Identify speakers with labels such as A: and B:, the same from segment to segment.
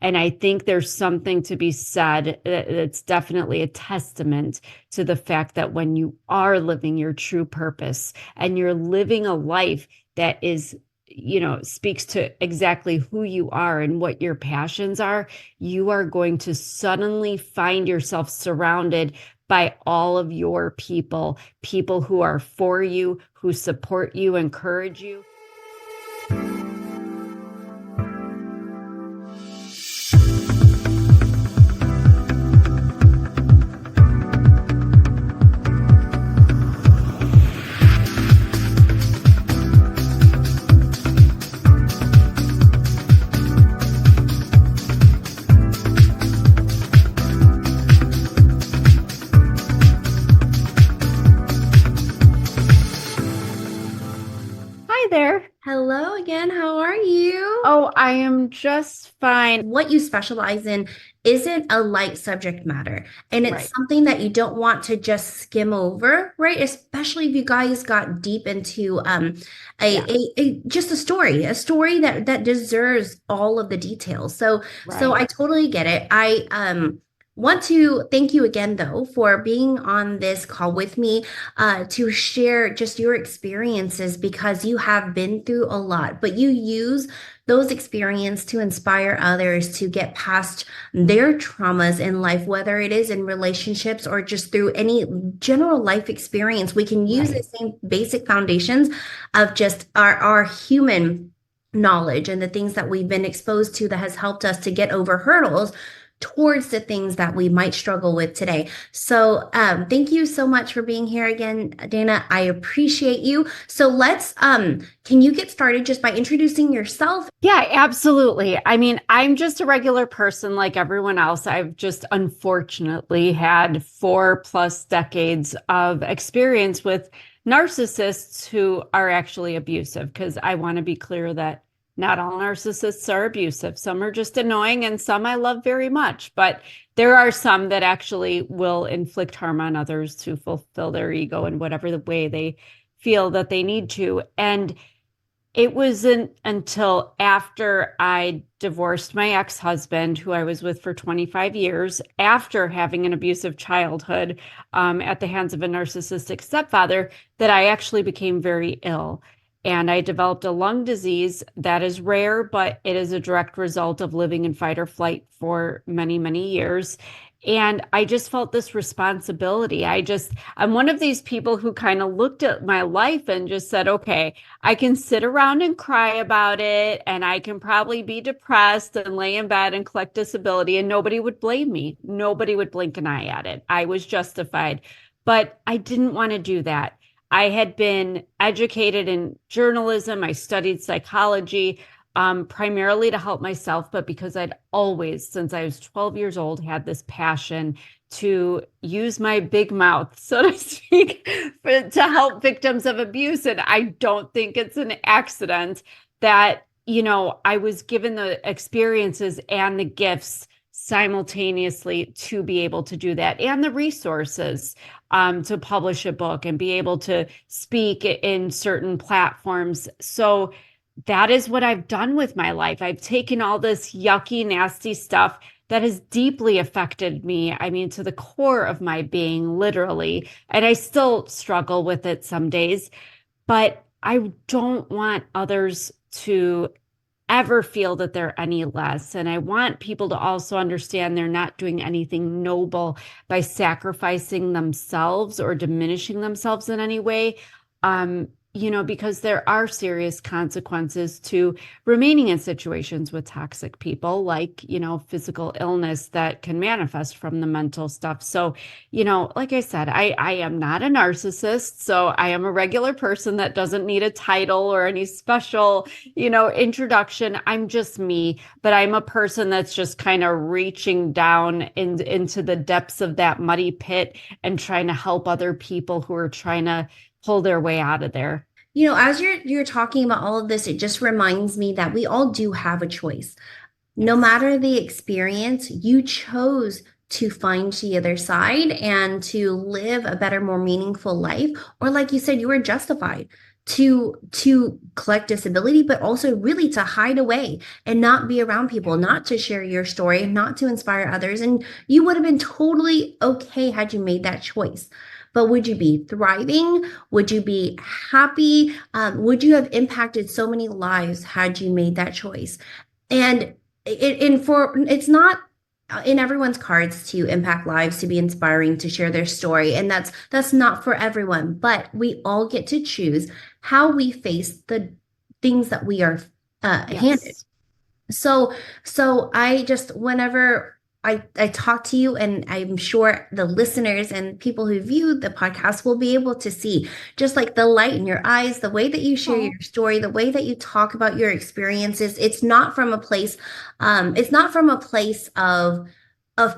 A: And I think there's something to be said. It's definitely a testament to the fact that when you are living your true purpose and you're living a life that is, speaks to exactly who you are and what your passions are, you are going to suddenly find yourself surrounded by all of your people who are for you, who support you, encourage you. Hi there.
B: Hello again. How are you?
A: Oh, I am just fine.
B: What you specialize in isn't a light subject matter, and it's
A: Right.
B: something that you don't want to just skim over, right? Especially if you guys got deep into
A: Yeah.
B: just a story that deserves all of the details. So
A: Right.
B: I totally get it. I want to thank you again though for being on this call with me to share just your experiences because you have been through a lot, but you use those experiences to inspire others to get past their traumas in life, whether it is in relationships or just through any general life experience. We can use the
A: Right.
B: same basic foundations of just our human knowledge and the things that we've been exposed to that has helped us to get over hurdles towards the things that we might struggle with today. So, thank you so much for being here again, Dana. I appreciate you. So can you get started just by introducing yourself?
A: Yeah, absolutely. I mean, I'm just a regular person like everyone else. I've just unfortunately had 4+ decades of experience with narcissists who are actually abusive, because I want to be clear that not all narcissists are abusive. Some are just annoying and some I love very much. But there are some that actually will inflict harm on others to fulfill their ego in whatever the way they feel that they need to. And it wasn't until after I divorced my ex-husband, who I was with for 25 years, after having an abusive childhood at the hands of a narcissistic stepfather, that I actually became very ill. And I developed a lung disease that is rare, but it is a direct result of living in fight or flight for many, many years. And I just felt this responsibility. I'm one of these people who kind of looked at my life and just said, okay, I can sit around and cry about it, and I can probably be depressed and lay in bed and collect disability, and nobody would blame me. Nobody would blink an eye at it. I was justified. But I didn't want to do that. I had been educated in journalism. I studied psychology, primarily to help myself, but because I'd always, since I was 12 years old, had this passion to use my big mouth, so to speak, to help victims of abuse. And I don't think it's an accident that, I was given the experiences and the gifts simultaneously to be able to do that, and the resources to publish a book and be able to speak in certain platforms. So that is what I've done with my life. I've taken all this yucky, nasty stuff that has deeply affected me. I mean, to the core of my being, literally. And I still struggle with it some days, but I don't want others to ever feel that they're any less. And I want people to also understand they're not doing anything noble by sacrificing themselves or diminishing themselves in any way. Because there are serious consequences to remaining in situations with toxic people, like, physical illness that can manifest from the mental stuff. So, like I said, I am not a narcissist. So I am a regular person that doesn't need a title or any special, introduction. I'm just me, but I'm a person that's just kind of reaching down into the depths of that muddy pit and trying to help other people who are trying to pull their way out of there.
B: As you're talking about all of this, it just reminds me that we all do have a choice. No
A: Yes.
B: matter the experience, you chose to find the other side and to live a better, more meaningful life. Or like you said, you were justified. to collect disability, but also really to hide away and not be around people, not to share your story, not to inspire others. And you would have been totally okay had you made that choice. But would you be thriving? Would you be happy? Would you have impacted so many lives had you made that choice? And it's not in everyone's cards to impact lives, to be inspiring, to share their story, and that's not for everyone. But we all get to choose how we face the things that we are handed.
A: Yes.
B: So I just, whenever I talk to you, and I'm sure the listeners and people who view the podcast will be able to see just like the light in your eyes, the way that you share
A: Oh,
B: your story, the way that you talk about your experiences. It's not from a place of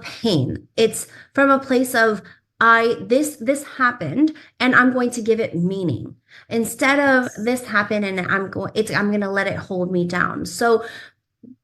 B: pain. It's from a place of this happened and I'm going to give it meaning. Instead of
A: yes.
B: this happened and I'm going to let it hold me down. So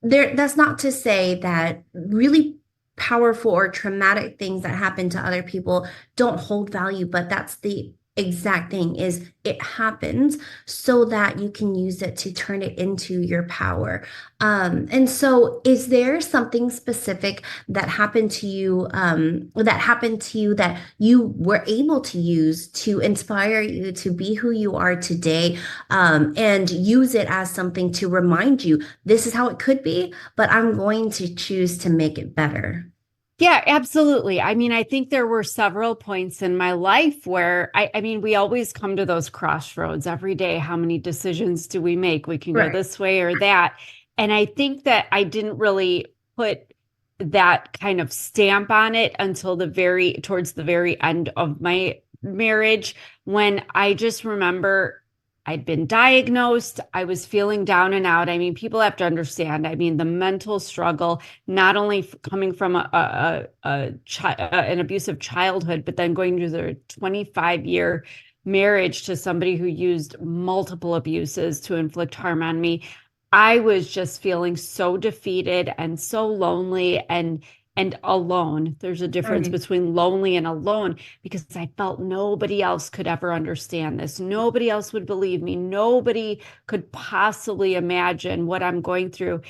B: that's not to say that really powerful or traumatic things that happen to other people don't hold value, but that's the exact thing, is it happens so that you can use it to turn it into your power. And so is there something specific that happened to you, that you were able to use to inspire you to be who you are today, and use it as something to remind you this is how it could be, but I'm going to choose to make it better?
A: Yeah, absolutely. I mean, I think there were several points in my life where I mean, we always come to those crossroads every day. How many decisions do we make? We can go
B: Right.
A: this way or that. And I think that I didn't really put that kind of stamp on it until towards the very end of my marriage, when I just remember I'd been diagnosed. I was feeling down and out. I mean, people have to understand. I mean, the mental struggle, not only coming from an abusive childhood, but then going through the 25-year marriage to somebody who used multiple abuses to inflict harm on me. I was just feeling so defeated and so lonely and alone. There's a difference
B: Right.
A: between lonely and alone, because I felt nobody else could ever understand this. Nobody else would believe me. Nobody could possibly imagine what I'm going through.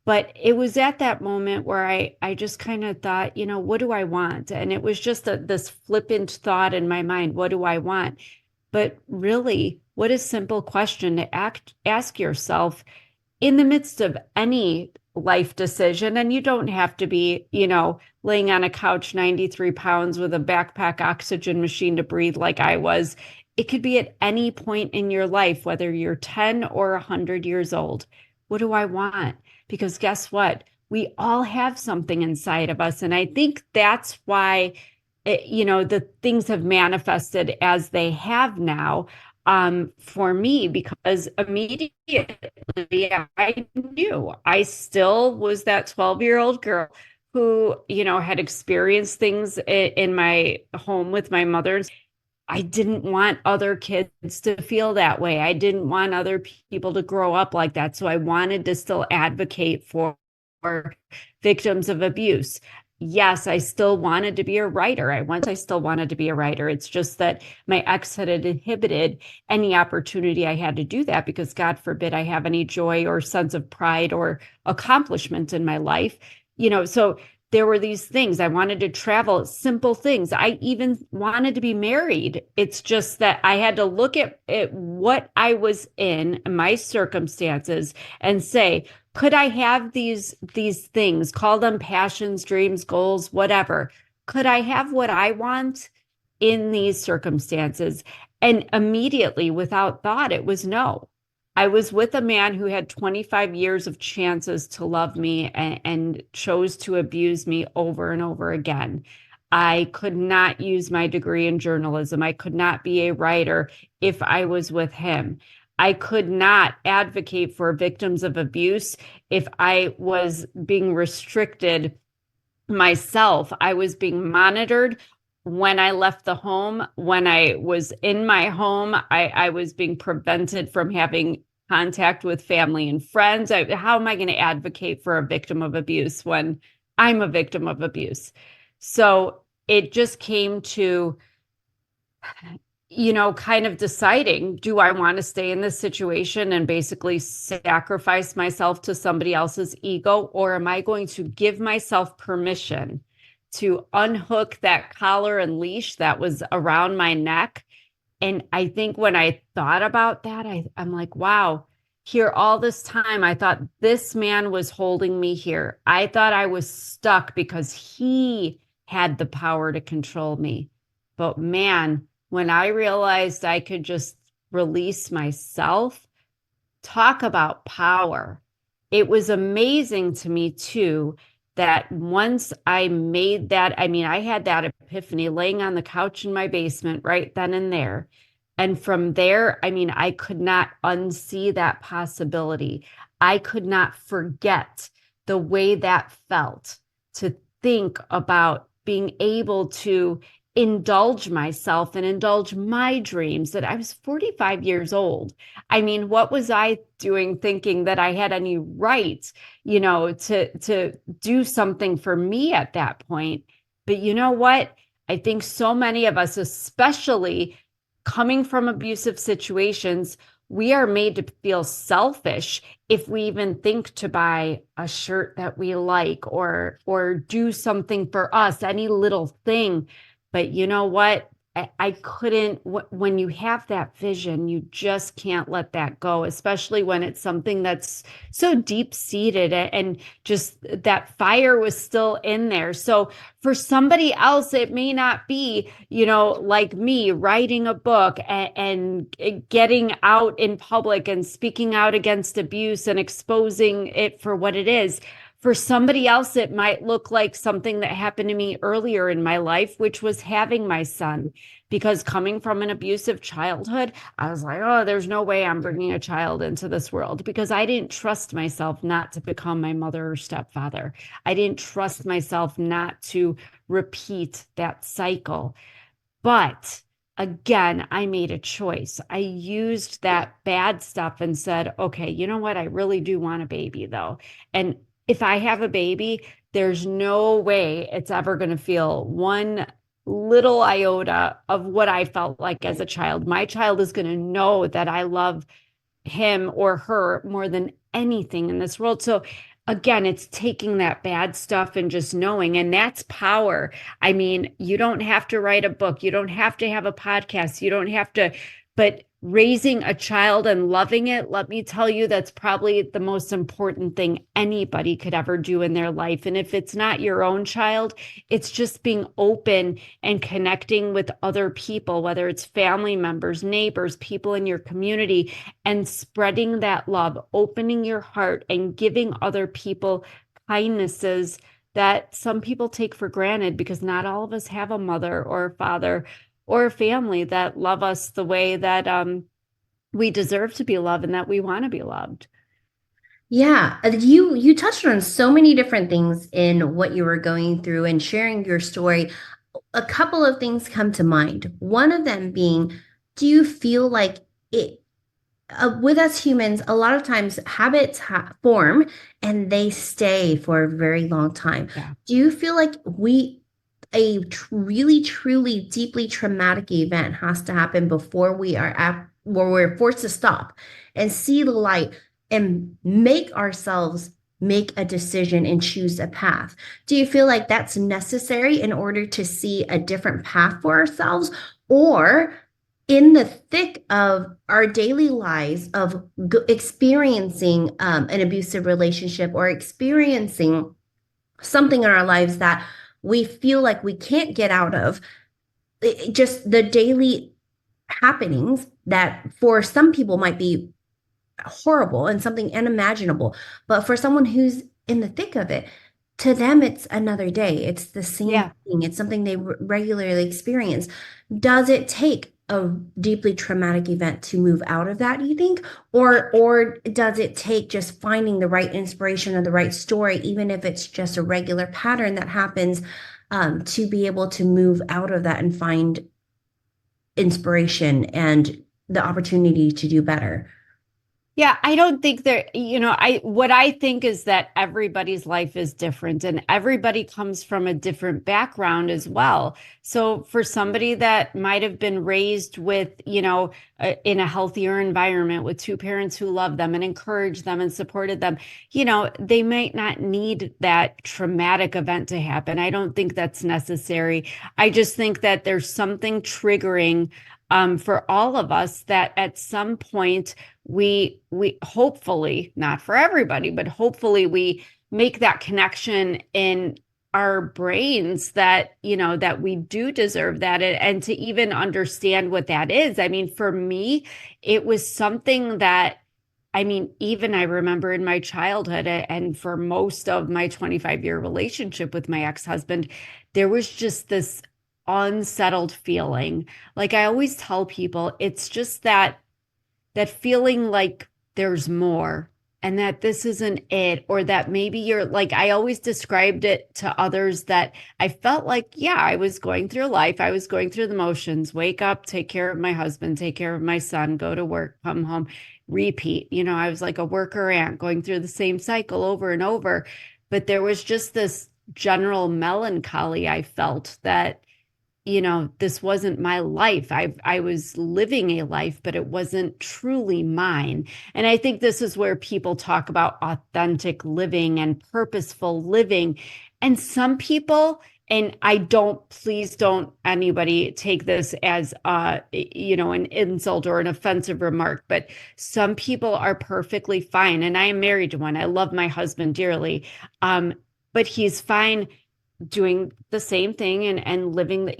A: But it was at that moment where I just kind of thought, what do I want? And it was just this flippant thought in my mind, what do I want? But really, what a simple question to ask yourself in the midst of any life decision. And you don't have to be, laying on a couch 93 pounds with a backpack oxygen machine to breathe like I was. It could be at any point in your life, whether you're 10 or 100 years old. What do I want? Because guess what? We all have something inside of us. And I think that's why, the things have manifested as they have now, for me, because immediately I knew I still was that 12-year-old girl who, had experienced things in my home with my mother. I didn't want other kids to feel that way. I didn't want other people to grow up like that. So I wanted to still advocate for victims of abuse. Yes, I still wanted to be a writer. I still wanted to be a writer. It's just that my ex had inhibited any opportunity I had to do that, because God forbid I have any joy or sense of pride or accomplishment in my life. So there were these things. I wanted to travel, simple things. I even wanted to be married. It's just that I had to look at what I was in, my circumstances, and say, could I have these things, call them passions, dreams, goals, whatever? Could I have what I want in these circumstances? And immediately, without thought, it was no. I was with a man who had 25 years of chances to love me, and chose to abuse me over and over again. I could not use my degree in journalism. I could not be a writer if I was with him. I could not advocate for victims of abuse if I was being restricted myself. I was being monitored when I left the home. When I was in my home, I was being prevented from having contact with family and friends. How am I going to advocate for a victim of abuse when I'm a victim of abuse? So it just came to kind of deciding, do I want to stay in this situation and basically sacrifice myself to somebody else's ego, or am I going to give myself permission to unhook that collar and leash that was around my neck? And I think when I thought about that, I'm like, wow, here all this time, I thought this man was holding me here. I thought I was stuck because he had the power to control me. But man, when I realized I could just release myself, talk about power. It was amazing to me too that once I made that, I mean, I had that epiphany laying on the couch in my basement right then and there. And from there, I mean, I could not unsee that possibility. I could not forget the way that felt to think about being able to indulge myself and indulge my dreams that I was 45 years old. I mean, what was I doing thinking that I had any right, to do something for me at that point? But you know what? I think so many of us, especially coming from abusive situations, we are made to feel selfish if we even think to buy a shirt that we like or do something for us, any little thing. But you know what? I couldn't, when you have that vision, you just can't let that go, especially when it's something that's so deep seated and just that fire was still in there. So for somebody else, it may not be, like me writing a book and getting out in public and speaking out against abuse and exposing it for what it is. For somebody else, it might look like something that happened to me earlier in my life, which was having my son. Because coming from an abusive childhood, I was like, oh, there's no way I'm bringing a child into this world because I didn't trust myself not to become my mother or stepfather. I didn't trust myself not to repeat that cycle. But again, I made a choice. I used that bad stuff and said, okay, you know what? I really do want a baby though. And if I have a baby, there's no way it's ever going to feel one little iota of what I felt like as a child. My child is going to know that I love him or her more than anything in this world. So again, it's taking that bad stuff and just knowing, and that's power. I mean, you don't have to write a book, you don't have to have a podcast, you don't have to, but raising a child and loving it, let me tell you, that's probably the most important thing anybody could ever do in their life. And if it's not your own child, it's just being open and connecting with other people, whether it's family members, neighbors, people in your community, and spreading that love, opening your heart and giving other people kindnesses that some people take for granted because not all of us have a mother or a father or a family that love us the way that we deserve to be loved and that we want to be loved.
B: Yeah, you touched on so many different things in what you were going through and sharing your story. A couple of things come to mind. One of them being, do you feel like it with us humans, a lot of times habits form and they stay for a very long time.
A: Yeah.
B: Do you feel like really, truly, deeply traumatic event has to happen before we are at where we're forced to stop and see the light and make ourselves make a decision and choose a path? Do you feel like that's necessary in order to see a different path for ourselves? Or in the thick of our daily lives of experiencing an abusive relationship or experiencing something in our lives that we feel like we can't get out of, just the daily happenings that for some people might be horrible and something unimaginable, but for someone who's in the thick of it, to them it's another day. It's the same thing. It's something they regularly experience. Does it take a deeply traumatic event to move out of that, you think? Or does it take just finding the right inspiration or the right story, even if it's just a regular pattern that happens, to be able to move out of that and find inspiration and the opportunity to do better?
A: Yeah, I don't think what I think is that everybody's life is different and everybody comes from a different background as well. So for somebody that might have been raised with, in a healthier environment with two parents who love them and encouraged them and supported them, they might not need that traumatic event to happen. I don't think that's necessary. I just think that there's something triggering for all of us that at some point we hopefully, not for everybody, but hopefully we make that connection in our brains that that we do deserve that, and to even understand what that is. I mean, for me, it was something that, I mean, even I remember in my childhood and for most of my 25-year relationship with my ex-husband, there was just this unsettled feeling. Like I always tell people, it's just that feeling like there's more and that this isn't it, or that maybe you're like, I always described it to others that I felt like, yeah, I was going through life. I was going through the motions, wake up, take care of my husband, take care of my son, go to work, come home, repeat. I was like a worker ant going through the same cycle over and over. But there was just this general melancholy I felt that this wasn't my life. I was living a life, but it wasn't truly mine. And I think this is where people talk about authentic living and purposeful living. And some people, and please don't anybody take this as an insult or an offensive remark, but some people are perfectly fine. And I am married to one. I love my husband dearly. But he's fine doing the same thing and living,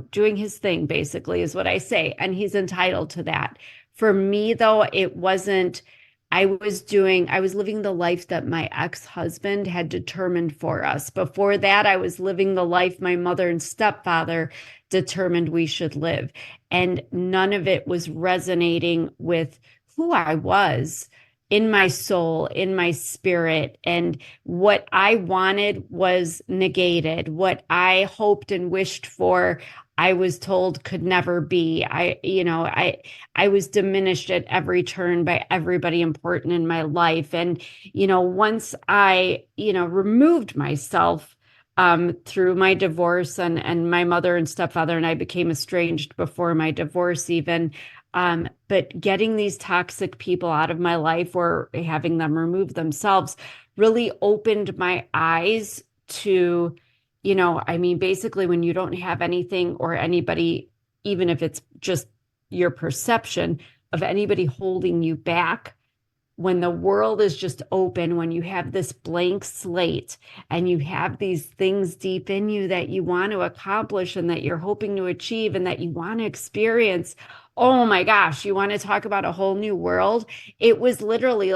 A: doing his thing, basically, is what I say. And he's entitled to that. For me, though, it wasn't, I was living the life that my ex-husband had determined for us. Before that, I was living the life my mother and stepfather determined we should live. And none of it was resonating with who I was in my soul, in my spirit. And what I wanted was negated. What I hoped and wished for, I was told could never be. I was diminished at every turn by everybody important in my life. And, once I, removed myself through my divorce, and my mother and stepfather and I became estranged before my divorce even. But getting these toxic people out of my life or having them remove themselves really opened my eyes to, I mean, basically when you don't have anything or anybody, even if it's just your perception of anybody holding you back, when the world is just open, when you have this blank slate and you have these things deep in you that you want to accomplish and that you're hoping to achieve and that you want to experience, oh my gosh, you want to talk about a whole new world? It was literally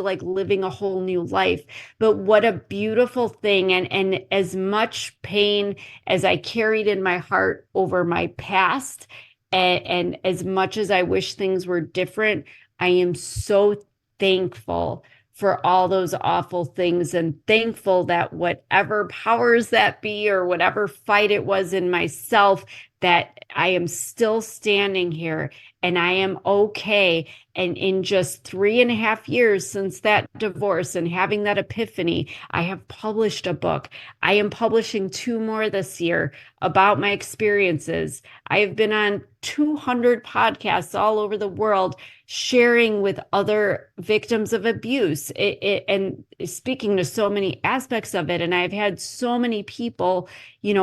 A: like living a whole new life. But what a beautiful thing. And as much pain as I carried in my heart over my past, and as much as I wish things were different, I am so thankful for all those awful things, and thankful that whatever powers that be or whatever fight it was in myself, that I am still standing here and I am okay. And in just 3.5 years since that divorce and having that epiphany, I have published a book. I am publishing 2 more this year about my experiences. I have been on 200 podcasts all over the world sharing with other victims of abuse, and speaking to so many aspects of it. And I've had so many people,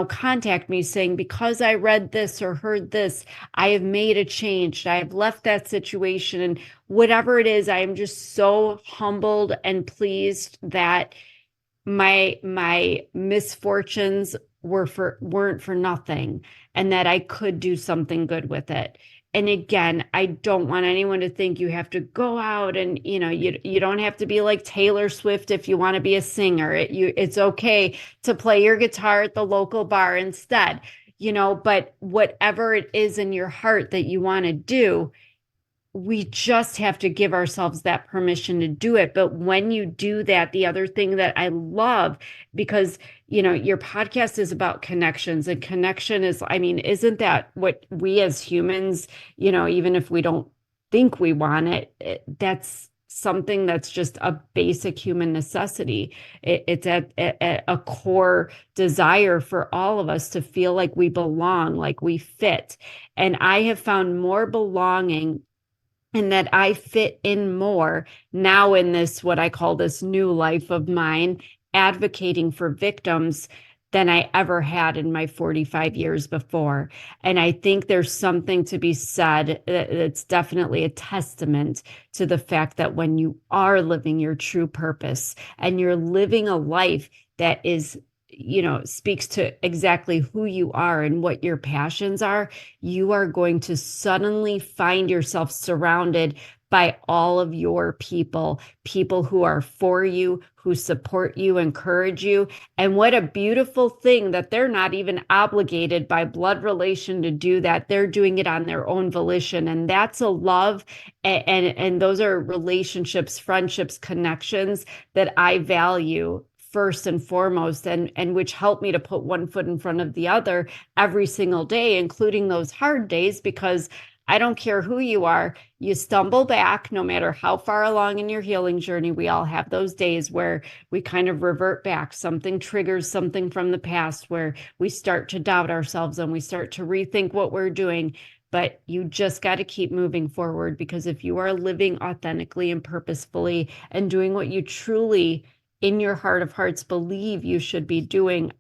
A: contact me saying, because I read this or heard this, I have made a change. I have left that situation. And whatever it is, I am just so humbled and pleased that my misfortunes weren't for nothing, and that I could do something good with it. And again, I don't want anyone to think you have to go out and, you don't have to be like Taylor Swift if you want to be a singer. It's okay to play your guitar at the local bar instead, but whatever it is in your heart that you want to do, we just have to give ourselves that permission to do it. But when you do that, the other thing that I love, because, your podcast is about connections, and connection is, I mean, isn't that what we as humans, even if we don't think we want it, that's something that's just a basic human necessity. It's at a core desire for all of us to feel like we belong, like we fit. And I have found more belonging and that I fit in more now in this, what I call this new life of mine, advocating for victims than I ever had in my 45 years before. And I think there's something to be said that's definitely a testament to the fact that when you are living your true purpose and you're living a life that is, speaks to exactly who you are and what your passions are, you are going to suddenly find yourself surrounded by all of your people who are for you, who support you, encourage you. And what a beautiful thing that they're not even obligated by blood relation to do that. They're doing it on their own volition. And that's a love. And those are relationships, friendships, connections that I value first and foremost, and which help me to put one foot in front of the other every single day, including those hard days, because I don't care who you are, you stumble back no matter how far along in your healing journey. We all have those days where we kind of revert back. Something triggers something from the past where we start to doubt ourselves and we start to rethink what we're doing. But you just got to keep moving forward, because if you are living authentically and purposefully and doing what you truly in your heart of hearts believe you should be doing,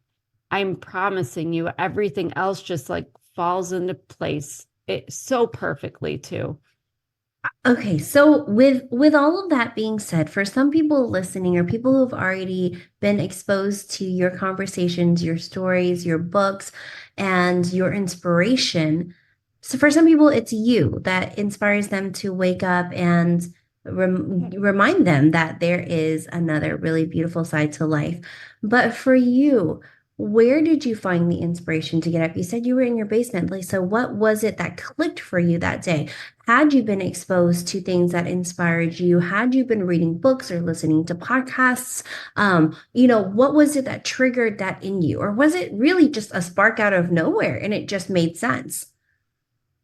A: I'm promising you everything else just like falls into place. It so perfectly too.
B: Okay, so with all of that being said, for some people listening or people who have already been exposed to your conversations, your stories, your books, and your inspiration, so for some people it's you that inspires them to wake up and remind them that there is another really beautiful side to life. But for you, where did you find the inspiration to get up? You said you were in your basement. Like, so what was it that clicked for you that day? Had you been exposed to things that inspired you? Had you been reading books or listening to podcasts? What was it that triggered that in you? Or was it really just a spark out of nowhere and it just made sense?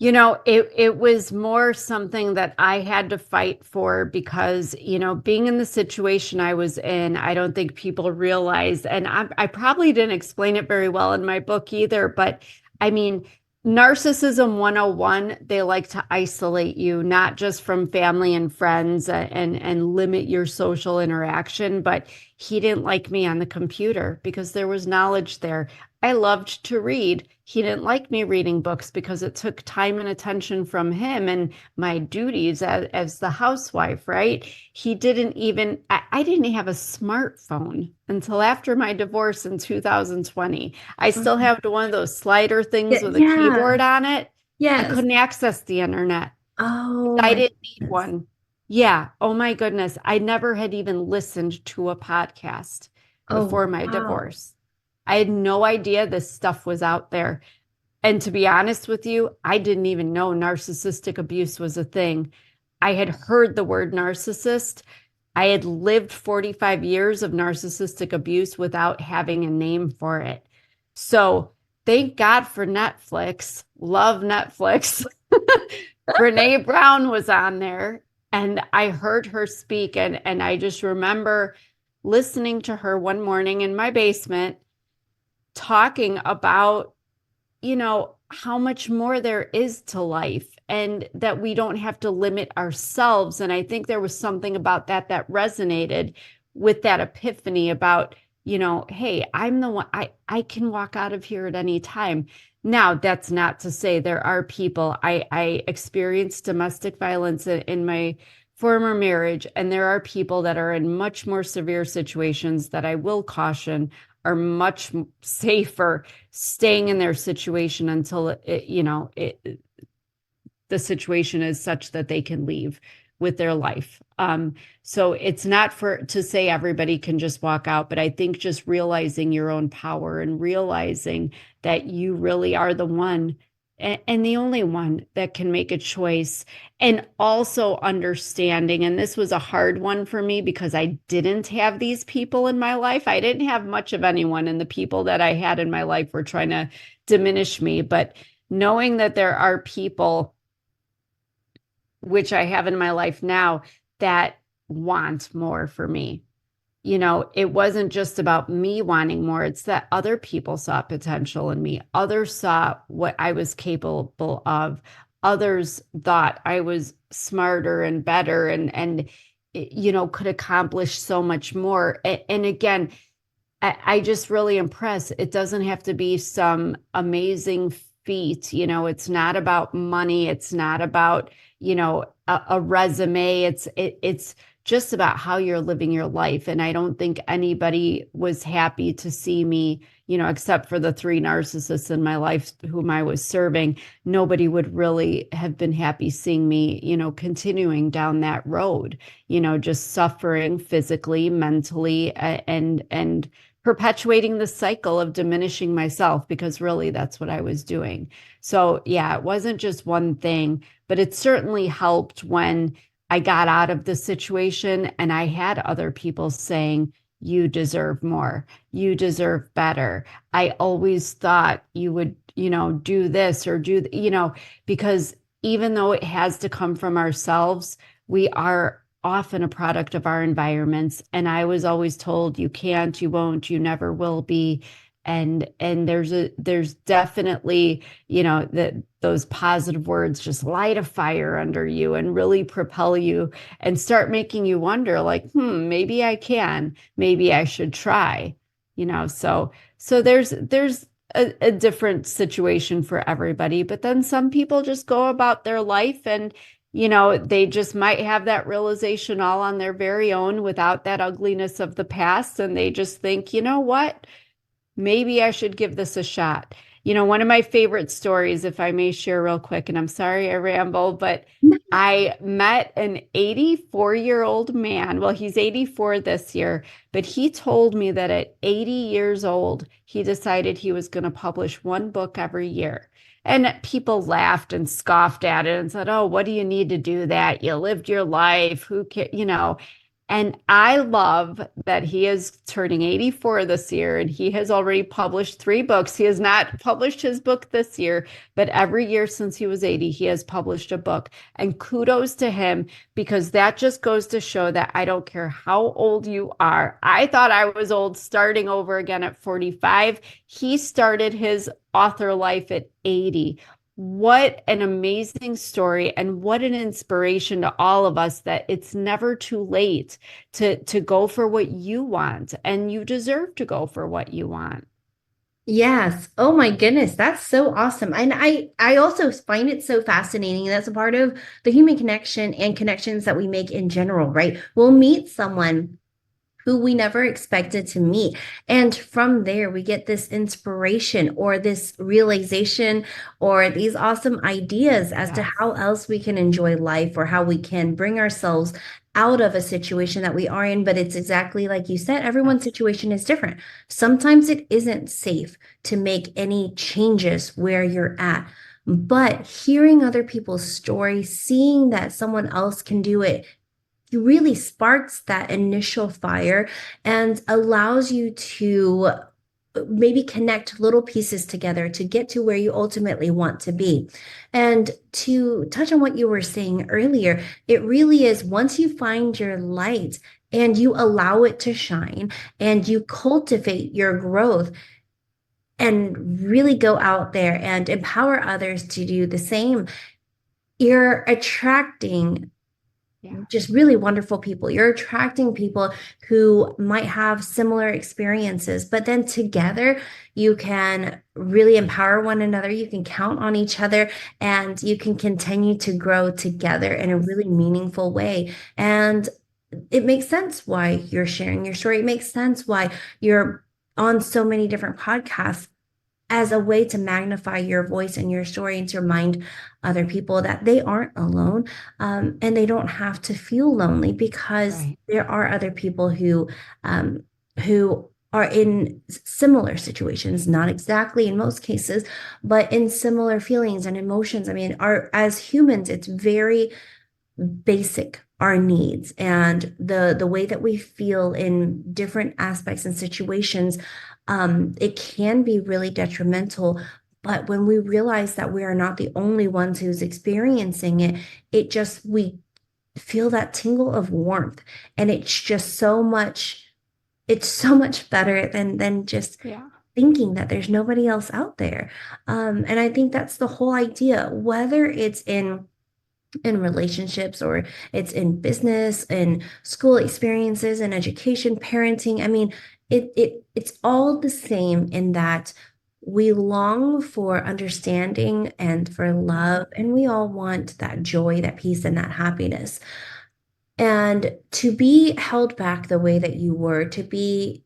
A: It was more something that I had to fight for because, being in the situation I was in, I don't think people realized, and I probably didn't explain it very well in my book either, but I mean, narcissism 101, they like to isolate you, not just from family and friends and limit your social interaction, but he didn't like me on the computer because there was knowledge there. I loved to read. He didn't like me reading books because it took time and attention from him and my duties as the housewife, right? He didn't even, I didn't have a smartphone until after my divorce in 2020. I still
B: Okay.
A: have one of those slider things
B: Yeah,
A: with a
B: yeah,
A: keyboard on it. I
B: yes.
A: couldn't access the internet.
B: Oh
A: I
B: my
A: didn't need
B: goodness.
A: one. Yeah. Oh my goodness. I never had even listened to a podcast
B: Oh,
A: before my
B: wow.
A: divorce. I had no idea this stuff was out there. And to be honest with you, I didn't even know narcissistic abuse was a thing. I had heard the word narcissist. I had lived 45 years of narcissistic abuse without having a name for it. So thank God for Netflix. Love Netflix. Brene Brown was on there and I heard her speak, and I just remember listening to her one morning in my basement talking about, how much more there is to life and that we don't have to limit ourselves. And I think there was something about that resonated with that epiphany about, hey, I'm the one, I can walk out of here at any time. Now, that's not to say there are people, I experienced domestic violence in my former marriage, and there are people that are in much more severe situations that I will caution are much safer staying in their situation until the situation is such that they can leave with their life. So it's not for to say everybody can just walk out, but I think just realizing your own power and realizing that you really are the one and the only one that can make a choice. And also understanding, and this was a hard one for me because I didn't have these people in my life. I didn't have much of anyone, and the people that I had in my life were trying to diminish me. But knowing that there are people which I have in my life now, that want more for me. It wasn't just about me wanting more. It's that other people saw potential in me. Others saw what I was capable of. Others thought I was smarter and better and could accomplish so much more. And again, I just really impress. It doesn't have to be some amazing feat. It's not about money. It's not about, a resume. It's just about how you're living your life. And I don't think anybody was happy to see me, except for the three narcissists in my life whom I was serving. Nobody would really have been happy seeing me, continuing down that road, just suffering physically, mentally, and perpetuating the cycle of diminishing myself, because really that's what I was doing. So yeah, it wasn't just one thing, but it certainly helped when I got out of the situation and I had other people saying, you deserve more, you deserve better. I always thought you would, do this or because even though it has to come from ourselves, we are often a product of our environments. And I was always told, you can't, you won't, you never will be. And there's definitely, that those positive words just light a fire under you and really propel you and start making you wonder, like, maybe I can, maybe I should try, so there's a different situation for everybody. But then some people just go about their life and they just might have that realization all on their very own without that ugliness of the past. And they just think, you know what? Maybe I should give this a shot. One of my favorite stories, if I may share real quick, and I'm sorry I ramble, but I met an 84-year-old man. Well, he's 84 this year, but he told me that at 80 years old, he decided he was going to publish one book every year. And people laughed and scoffed at it and said, oh, what do you need to do that? You lived your life. Who cares? And I love that he is turning 84 this year and he has already published 3 books. He has not published his book this year, but every year since he was 80, he has published a book. And kudos to him, because that just goes to show that I don't care how old you are. I thought I was old starting over again at 45. He started his author life at 80. What an amazing story, and what an inspiration to all of us that it's never too late to go for what you want, and you deserve to go for what you want.
B: Yes. Oh my goodness. That's so awesome. And I also find it so fascinating. That's a part of the human connection and connections that we make in general, right? We'll meet someone who we never expected to meet. And from there, we get this inspiration or this realization or these awesome ideas as to how else we can enjoy life or how we can bring ourselves out of a situation that we are in. But it's exactly like you said, everyone's situation is different. Sometimes it isn't safe to make any changes where you're at. But hearing other people's stories, seeing that someone else can do it, really sparks that initial fire and allows you to maybe connect little pieces together to get to where you ultimately want to be. And to touch on what you were saying earlier, it really is, once you find your light and you allow it to shine and you cultivate your growth and really go out there and empower others to do the same, you're attracting just really wonderful people. You're attracting people who might have similar experiences, but then together you can really empower one another. You can count on each other and you can continue to grow together in a really meaningful way. And it makes sense why you're sharing your story. It makes sense why you're on so many different podcasts, as a way to magnify your voice and your story and to remind other people that they aren't alone, and they don't have to feel lonely, because there are other people who are in similar situations, not exactly in most cases, but in similar feelings and emotions. I mean, as humans, it's very basic, our needs and the way that we feel in different aspects and situations. It can be really detrimental, But when we realize that we are not the only ones who's experiencing it, we feel that tingle of warmth. And it's so much better than just
A: Yeah.
B: thinking that there's nobody else out there. And I think that's the whole idea, whether it's in relationships or it's in business and school experiences and education, parenting. I mean, it's all the same in that we long for understanding and for love, and we all want that joy, that peace, and that happiness. And to be held back the way that you were, to be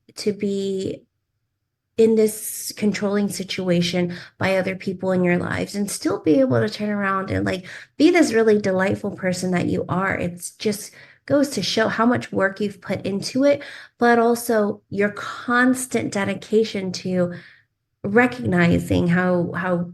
B: in this controlling situation by other people in your lives and still be able to turn around and like be this really delightful person that you are. It's just goes to show how much work you've put into it, but also your constant dedication to recognizing how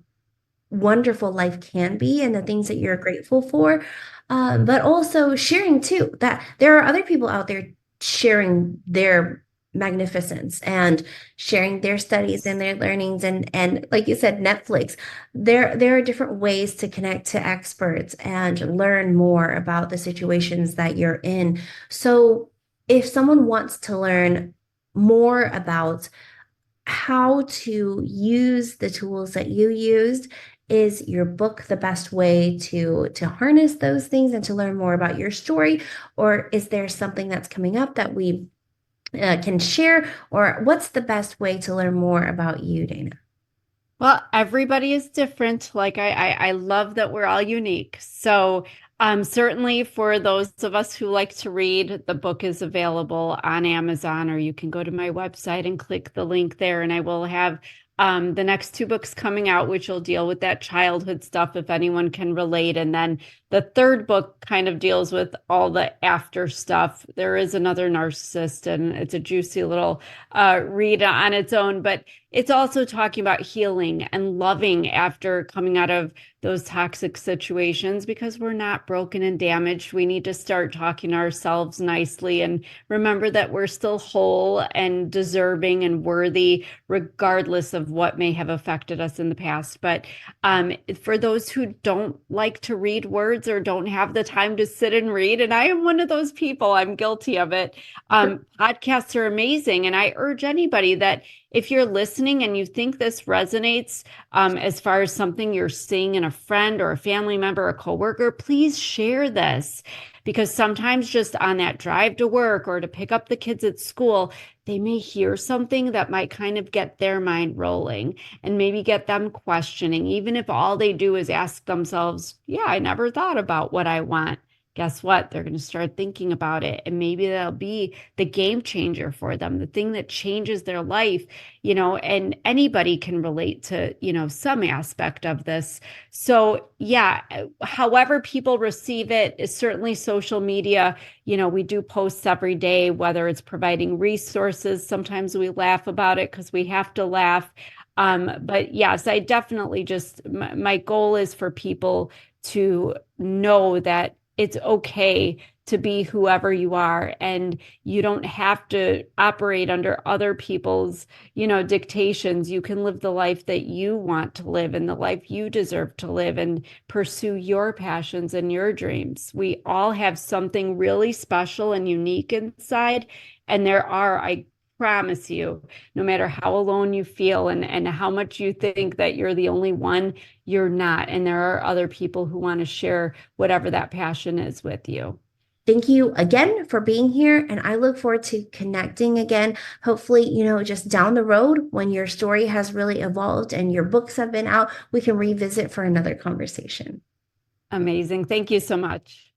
B: wonderful life can be and the things that you're grateful for. But also sharing too that there are other people out there sharing their magnificence and sharing their studies and their learnings, and like you said, Netflix. There are different ways to connect to experts and learn more about the situations that you're in. So if someone wants to learn more about how to use the tools that you used, is your book the best way to harness those things and to learn more about your story? Or is there something that's coming up that we can share? Or what's the best way to learn more about you, Dana?
A: Well, everybody is different. Like I love that we're all unique. So certainly for those of us who like to read, the book is available on Amazon, or you can go to my website and click the link there, and I will have the next two books coming out, which will deal with that childhood stuff if anyone can relate. And then the third book kind of deals with all the after stuff. There is another narcissist, and it's a juicy little read on its own, but it's also talking about healing and loving after coming out of those toxic situations, because we're not broken and damaged. We need to start talking to ourselves nicely and remember that we're still whole and deserving and worthy, regardless of what may have affected us in the past. But for those who don't like to read words or don't have the time to sit and read, and I am one of those people, I'm guilty of it. Podcasts are amazing. And I urge anybody that if you're listening and you think this resonates, as far as something you're seeing in a friend or a family member or a coworker, please share this, because sometimes just on that drive to work or to pick up the kids at school, they may hear something that might kind of get their mind rolling and maybe get them questioning, even if all they do is ask themselves, yeah, I never thought about what I want. Guess what? They're going to start thinking about it. And maybe that'll be the game changer for them, the thing that changes their life, and anybody can relate to, some aspect of this. So, yeah, however people receive it is certainly social media. We do posts every day, whether it's providing resources. Sometimes we laugh about it because we have to laugh. But yes, I definitely my goal is for people to know that it's okay to be whoever you are, and you don't have to operate under other people's, dictations. You can live the life that you want to live and the life you deserve to live, and pursue your passions and your dreams. We all have something really special and unique inside, and I promise you, no matter how alone you feel and how much you think that you're the only one, you're not. And there are other people who want to share whatever that passion is with you.
B: Thank you again for being here, and I look forward to connecting again. Hopefully, just down the road when your story has really evolved and your books have been out, we can revisit for another conversation.
A: Amazing. Thank you so much.